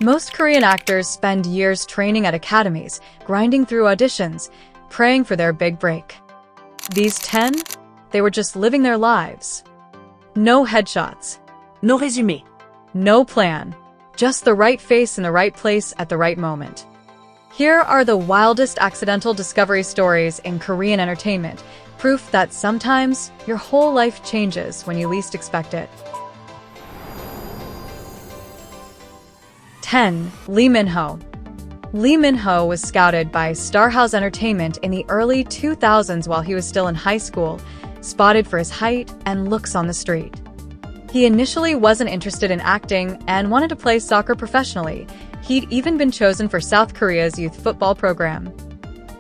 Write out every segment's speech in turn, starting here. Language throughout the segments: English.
Most Korean actors spend years training at academies, grinding through auditions, praying for their big break. These 10? They were just living their lives. No headshots. No résumé. No plan. Just the right face in the right place at the right moment. Here are the wildest accidental discovery stories in Korean entertainment, proof that sometimes your whole life changes when you least expect it. 10. Lee Min-ho. Lee Min-ho was scouted by Starhouse Entertainment in the early 2000s while he was still in high school, spotted for his height and looks on the street. He initially wasn't interested in acting and wanted to play soccer professionally. He'd even been chosen for South Korea's youth football program.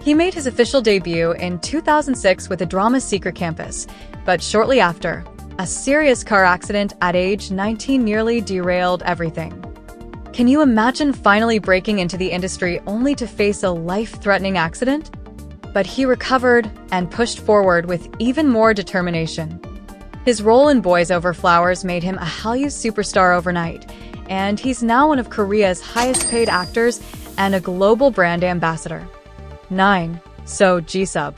He made his official debut in 2006 with the drama Secret Campus, but shortly after, a serious car accident at age 19 nearly derailed everything. Can you imagine finally breaking into the industry only to face a life-threatening accident? But he recovered and pushed forward with even more determination. His role in Boys Over Flowers made him a Hallyu superstar overnight, and he's now one of Korea's highest-paid actors and a global brand ambassador. 9. So Ji-sub.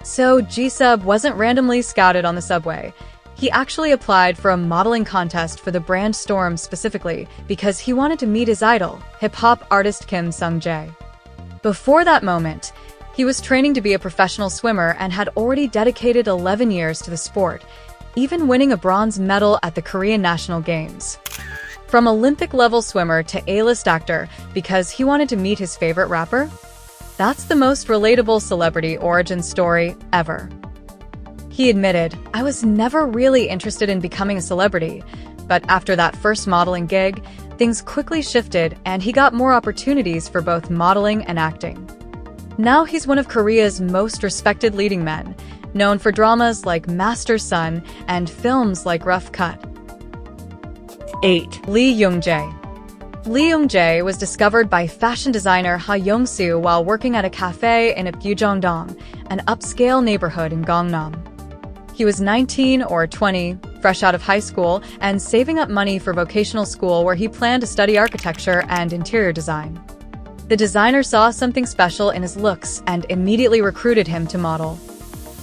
So Ji-sub wasn't randomly scouted on the subway. He actually applied for a modeling contest for the brand Storm specifically because he wanted to meet his idol, hip-hop artist Kim Sung-jae. Before that moment, he was training to be a professional swimmer and had already dedicated 11 years to the sport, even winning a bronze medal at the Korean National Games. From Olympic-level swimmer to A-list actor because he wanted to meet his favorite rapper? That's the most relatable celebrity origin story ever. He admitted, "I was never really interested in becoming a celebrity, but after that first modeling gig, things quickly shifted and he got more opportunities for both modeling and acting." Now he's one of Korea's most respected leading men, known for dramas like Master's Son and films like Rough Cut. 8. Lee Young-jae. Lee Young-jae was discovered by fashion designer Ha Young-soo while working at a cafe in Apgujeongdong, an upscale neighborhood in Gangnam. He was 19 or 20, fresh out of high school, and saving up money for vocational school where he planned to study architecture and interior design. The designer saw something special in his looks and immediately recruited him to model.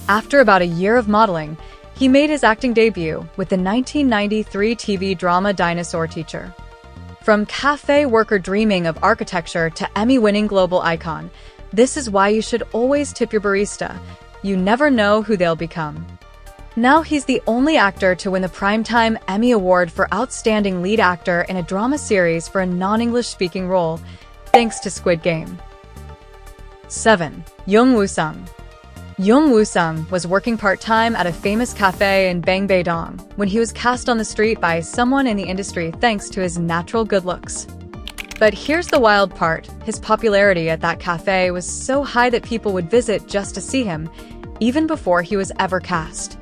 After about a year of modeling, he made his acting debut with the 1993 TV drama Dinosaur Teacher. From cafe worker dreaming of architecture to Emmy-winning global icon, this is why you should always tip your barista. You never know who they'll become. Now he's the only actor to win the Primetime Emmy Award for Outstanding Lead Actor in a Drama Series for a non-English speaking role, thanks to Squid Game. 7. Jung Woo-sung. Jung Woo-sung was working part-time at a famous cafe in Bangbae-dong when he was cast on the street by someone in the industry thanks to his natural good looks. But here's the wild part. His popularity at that cafe was so high that people would visit just to see him, even before he was ever cast.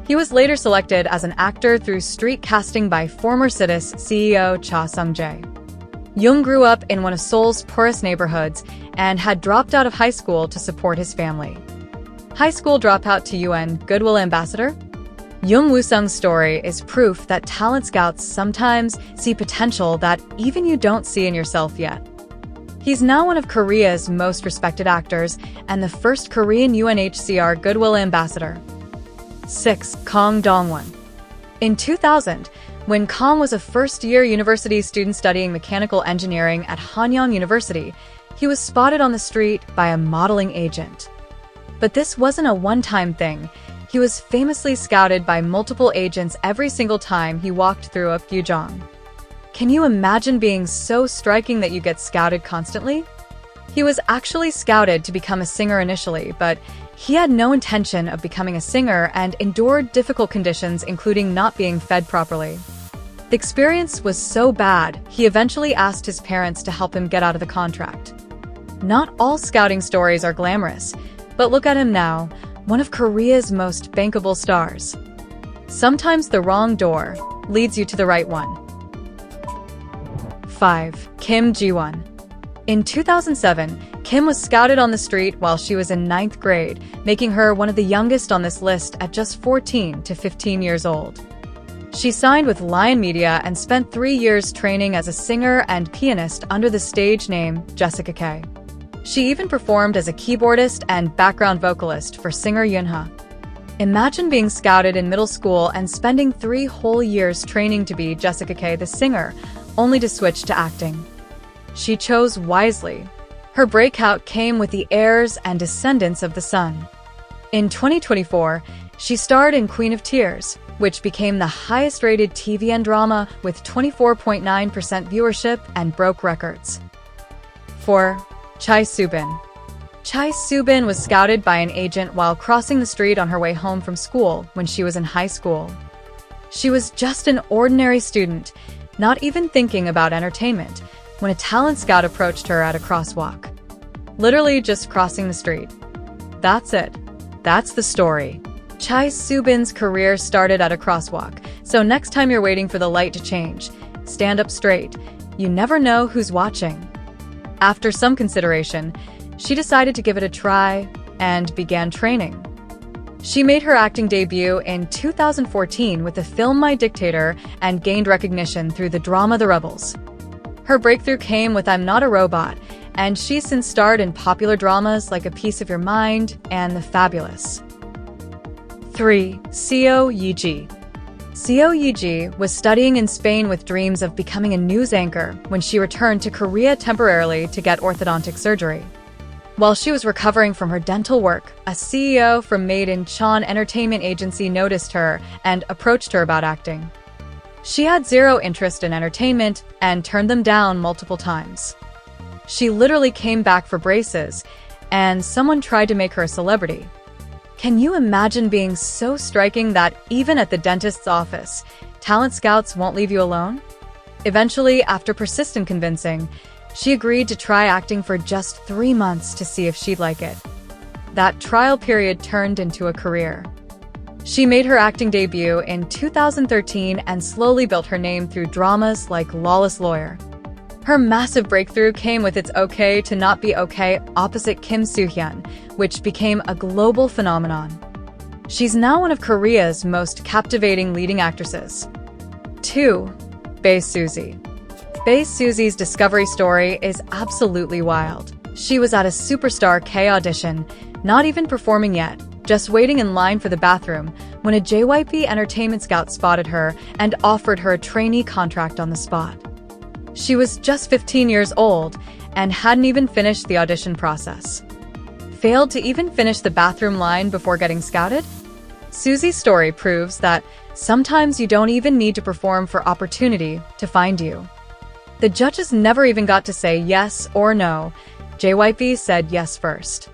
He was later selected as an actor through street casting by former Cittis CEO Cha Sung-jae. Jung grew up in one of Seoul's poorest neighborhoods and had dropped out of high school to support his family. High school dropout to UN Goodwill Ambassador? Jung Woo-sung's story is proof that talent scouts sometimes see potential that even you don't see in yourself yet. He's now one of Korea's most respected actors and the first Korean UNHCR Goodwill Ambassador. 6. Kang Dong-won. In 2000, when Kang was a first-year university student studying mechanical engineering at Hanyang University, he was spotted on the street by a modeling agent. But this wasn't a one-time thing. He was famously scouted by multiple agents every single time he walked through Apgujeong. Can you imagine being so striking that you get scouted constantly? He was actually scouted to become a singer initially, but he had no intention of becoming a singer and endured difficult conditions, including not being fed properly. The experience was so bad, he eventually asked his parents to help him get out of the contract. Not all scouting stories are glamorous, but look at him now, one of Korea's most bankable stars. Sometimes the wrong door leads you to the right one. 5. Kim Ji-won. In 2007, Kim was scouted on the street while she was in 9th grade, making her one of the youngest on this list at just 14 to 15 years old. She signed with Lion Media and spent 3 years training as a singer and pianist under the stage name Jessica K. She even performed as a keyboardist and background vocalist for singer Yunha. Imagine being scouted in middle school and spending 3 whole years training to be Jessica K, the singer, only to switch to acting. She chose wisely. Her breakout came with The Heirs and Descendants of the Sun. In 2024, she starred in Queen of Tears, which became the highest-rated TVN drama with 24.9% viewership and broke records. 4. Chai Subin. Chai Subin was scouted by an agent while crossing the street on her way home from school when she was in high school. She was just an ordinary student, not even thinking about entertainment, when a talent scout approached her at a crosswalk. Literally just crossing the street. That's it. That's the story. Chai Subin's career started at a crosswalk, so next time you're waiting for the light to change, stand up straight. You never know who's watching. After some consideration, she decided to give it a try and began training. She made her acting debut in 2014 with the film My Dictator and gained recognition through the drama The Rebels. Her breakthrough came with I'm Not a Robot, and she's since starred in popular dramas like A Piece of Your Mind and The Fabulous. 3. Seo Yi-ji. Seo Yi-ji was studying in Spain with dreams of becoming a news anchor when she returned to Korea temporarily to get orthodontic surgery. While she was recovering from her dental work, a CEO from Made in Chan entertainment agency noticed her and approached her about acting. She had zero interest in entertainment and turned them down multiple times. She literally came back for braces, and someone tried to make her a celebrity. Can you imagine being so striking that even at the dentist's office, talent scouts won't leave you alone? Eventually, after persistent convincing, she agreed to try acting for just 3 months to see if she'd like it. That trial period turned into a career. She made her acting debut in 2013 and slowly built her name through dramas like Lawless Lawyer. Her massive breakthrough came with It's Okay to Not Be Okay opposite Kim Soo-hyun, which became a global phenomenon. She's now one of Korea's most captivating leading actresses. 2. Bae Suzy. Bae Suzy's discovery story is absolutely wild. She was at a Superstar K audition, not even performing yet, just waiting in line for the bathroom, when a JYP entertainment scout spotted her and offered her a trainee contract on the spot. She was just 15 years old and hadn't even finished the audition process. Failed to even finish the bathroom line before getting scouted? Suzy's story proves that sometimes you don't even need to perform for opportunity to find you. The judges never even got to say yes or no. JYP said yes first.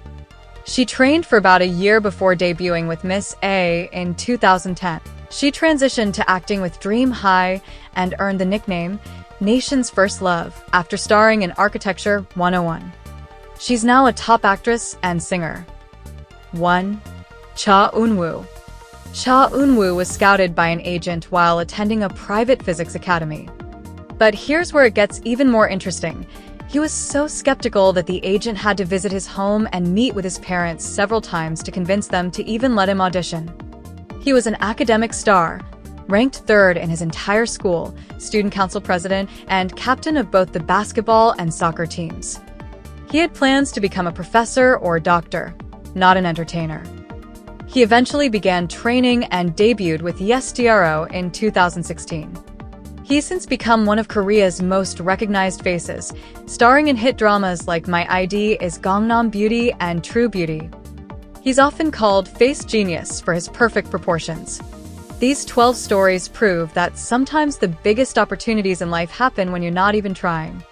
She trained for about a year before debuting with Miss A in 2010. She transitioned to acting with Dream High and earned the nickname Nation's First Love after starring in Architecture 101. She's now a top actress and singer. 1. Cha Eun-woo. Cha Eun-woo was scouted by an agent while attending a private physics academy. But here's where it gets even more interesting. He was so skeptical that the agent had to visit his home and meet with his parents several times to convince them to even let him audition. He was an academic star, ranked 3rd in his entire school, student council president, and captain of both the basketball and soccer teams. He had plans to become a professor or doctor, not an entertainer. He eventually began training and debuted with Yes DRO in 2016. He's since become one of Korea's most recognized faces, starring in hit dramas like My ID is Gangnam Beauty and True Beauty. He's often called Face Genius for his perfect proportions. These 12 stories prove that sometimes the biggest opportunities in life happen when you're not even trying.